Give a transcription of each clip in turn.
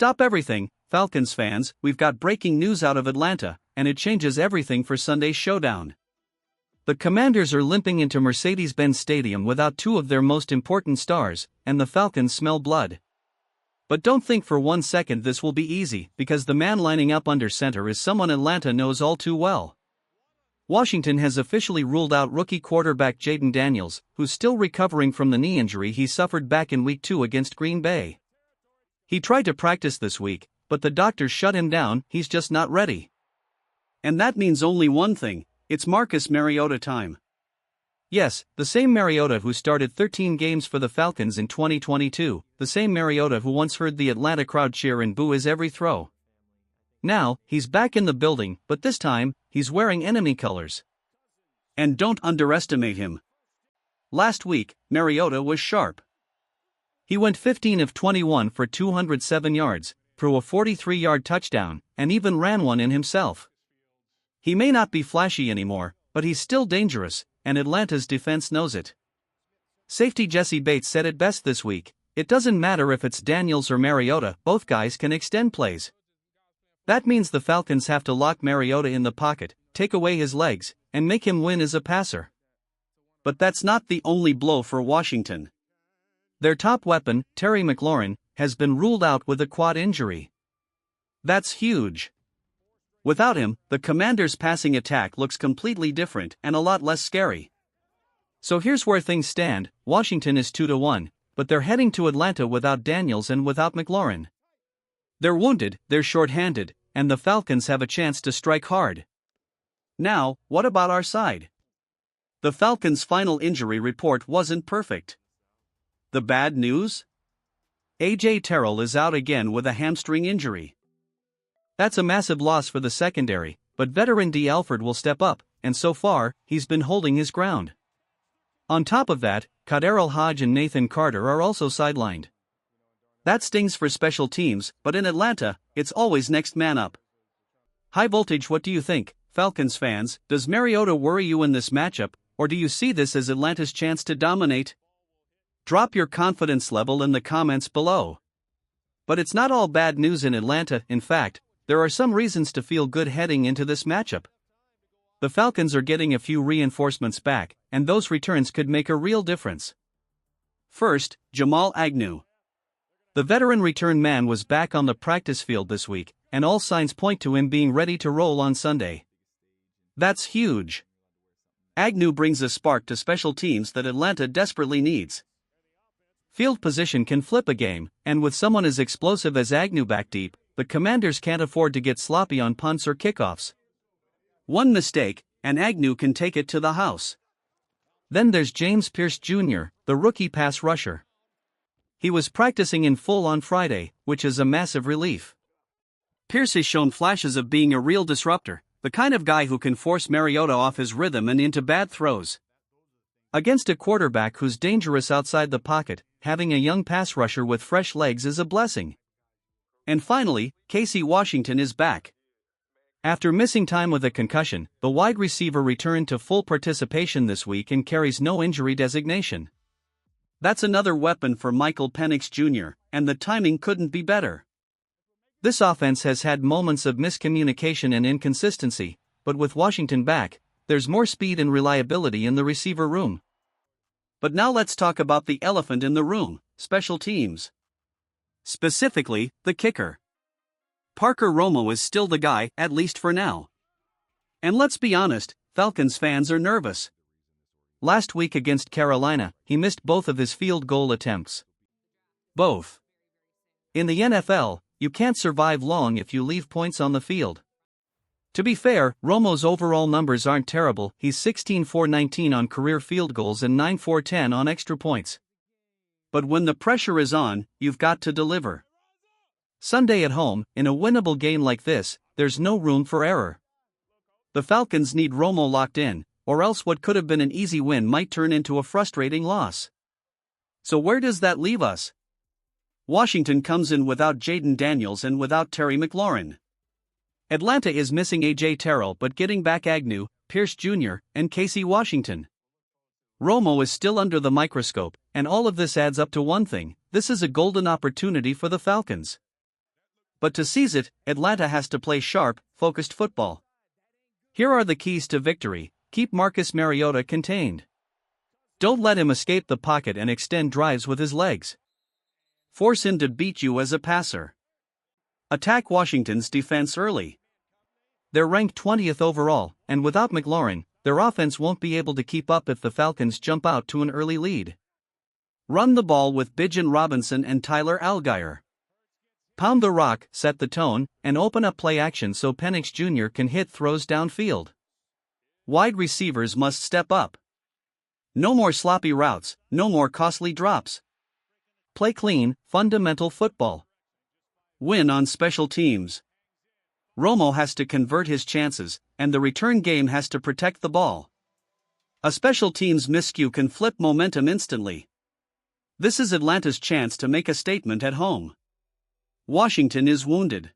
Stop everything, Falcons fans, we've got breaking news out of Atlanta, and it changes everything for Sunday's showdown. The Commanders are limping into Mercedes-Benz Stadium without two of their most important stars, and the Falcons smell blood. But don't think for 1 second this will be easy, because the man lining up under center is someone Atlanta knows all too well. Washington has officially ruled out rookie quarterback Jaden Daniels, who's still recovering from the knee injury he suffered back in Week 2 against Green Bay. He tried to practice this week, but the doctors shut him down, he's just not ready. And that means only one thing, it's Marcus Mariota time. Yes, the same Mariota who started 13 games for the Falcons in 2022, the same Mariota who once heard the Atlanta crowd cheer and boo his every throw. Now, he's back in the building, but this time, he's wearing enemy colors. And don't underestimate him. Last week, Mariota was sharp. He went 15 of 21 for 207 yards, threw a 43-yard touchdown, and even ran one in himself. He may not be flashy anymore, but he's still dangerous, and Atlanta's defense knows it. Safety Jesse Bates said it best this week, it doesn't matter if it's Daniels or Mariota, both guys can extend plays. That means the Falcons have to lock Mariota in the pocket, take away his legs, and make him win as a passer. But that's not the only blow for Washington. Their top weapon, Terry McLaurin, has been ruled out with a quad injury. That's huge. Without him, the Commanders' passing attack looks completely different and a lot less scary. So here's where things stand, Washington is 2-1, but they're heading to Atlanta without Daniels and without McLaurin. They're wounded, they're short-handed, and the Falcons have a chance to strike hard. Now, what about our side? The Falcons' final injury report wasn't perfect. The bad news? A.J. Terrell is out again with a hamstring injury. That's a massive loss for the secondary, but veteran D. Alford will step up, and so far, he's been holding his ground. On top of that, KhaDarel Hodge and Nathan Carter are also sidelined. That stings for special teams, but in Atlanta, it's always next man up. High voltage, what do you think, Falcons fans? Does Mariota worry you in this matchup, or do you see this as Atlanta's chance to dominate? Drop your confidence level in the comments below. But it's not all bad news in Atlanta, in fact, there are some reasons to feel good heading into this matchup. The Falcons are getting a few reinforcements back, and those returns could make a real difference. First, Jamal Agnew. The veteran return man was back on the practice field this week, and all signs point to him being ready to roll on Sunday. That's huge. Agnew brings a spark to special teams that Atlanta desperately needs. Field position can flip a game, and with someone as explosive as Agnew back deep, the Commanders can't afford to get sloppy on punts or kickoffs. One mistake, and Agnew can take it to the house. Then there's James Pierce Jr., the rookie pass rusher. He was practicing in full on Friday, which is a massive relief. Pierce has shown flashes of being a real disruptor, the kind of guy who can force Mariota off his rhythm and into bad throws. Against a quarterback who's dangerous outside the pocket, having a young pass rusher with fresh legs is a blessing. And finally, Casey Washington is back. After missing time with a concussion, the wide receiver returned to full participation this week and carries no injury designation. That's another weapon for Michael Penix Jr., and the timing couldn't be better. This offense has had moments of miscommunication and inconsistency, but with Washington back, there's more speed and reliability in the receiver room. But now let's talk about the elephant in the room, special teams. Specifically, the kicker. Parker Romo is still the guy, at least for now. And let's be honest, Falcons fans are nervous. Last week against Carolina, he missed both of his field goal attempts. Both. In the NFL, you can't survive long if you leave points on the field. To be fair, Romo's overall numbers aren't terrible, he's 16-for-19 on career field goals and 9-for-10 on extra points. But when the pressure is on, you've got to deliver. Sunday at home, in a winnable game like this, there's no room for error. The Falcons need Romo locked in, or else what could have been an easy win might turn into a frustrating loss. So where does that leave us? Washington comes in without Jaden Daniels and without Terry McLaurin. Atlanta is missing A.J. Terrell but getting back Agnew, Pierce Jr., and Casey Washington. Romo is still under the microscope, and all of this adds up to one thing: this is a golden opportunity for the Falcons. But to seize it, Atlanta has to play sharp, focused football. Here are the keys to victory. Keep Marcus Mariota contained. Don't let him escape the pocket and extend drives with his legs. Force him to beat you as a passer. Attack Washington's defense early. They're ranked 20th overall, and without McLaurin, their offense won't be able to keep up if the Falcons jump out to an early lead. Run the ball with Bijan Robinson and Tyler Allgeier. Pound the rock, set the tone, and open up play action so Penix Jr. can hit throws downfield. Wide receivers must step up. No more sloppy routes, no more costly drops. Play clean, fundamental football. Win on special teams. Romo has to convert his chances, and the return game has to protect the ball. A special teams miscue can flip momentum instantly. This is Atlanta's chance to make a statement at home. Washington is wounded.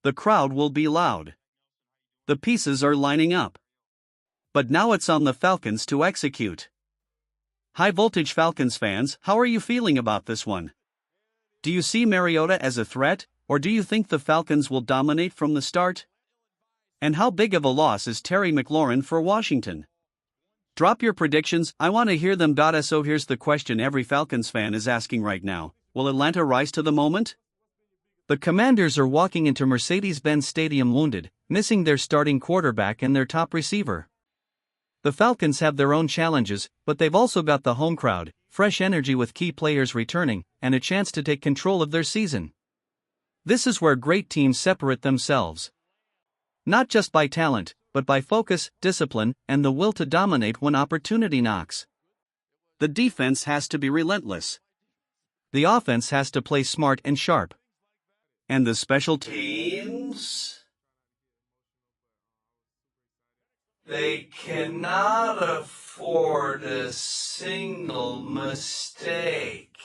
The crowd will be loud. The pieces are lining up. But now it's on the Falcons to execute. High voltage Falcons fans, how are you feeling about this one? Do you see Mariota as a threat, or do you think the Falcons will dominate from the start? And how big of a loss is Terry McLaurin for Washington? Drop your predictions, I want to hear them. So here's the question every Falcons fan is asking right now: will Atlanta rise to the moment? The Commanders are walking into Mercedes-Benz Stadium wounded, missing their starting quarterback and their top receiver. The Falcons have their own challenges, but they've also got the home crowd, fresh energy with key players returning, and a chance to take control of their season. This is where great teams separate themselves. Not just by talent, but by focus, discipline, and the will to dominate when opportunity knocks. The defense has to be relentless. The offense has to play smart and sharp. And the special teams? They cannot afford a single mistake.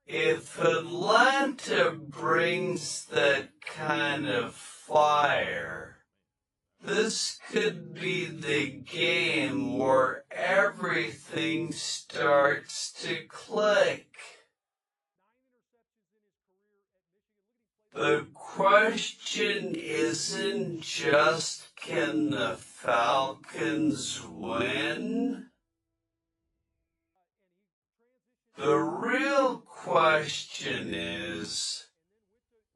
If Atlanta brings that kind of fire, this could be the game where everything starts to click. The question isn't just can the Falcons win? The real question is,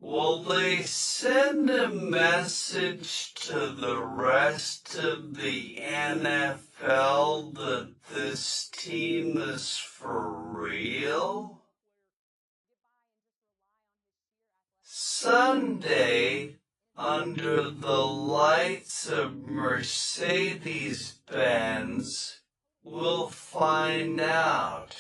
will they send a message to the rest of the NFL that this team is for real? Sunday, under the lights of Mercedes-Benz, we'll find out.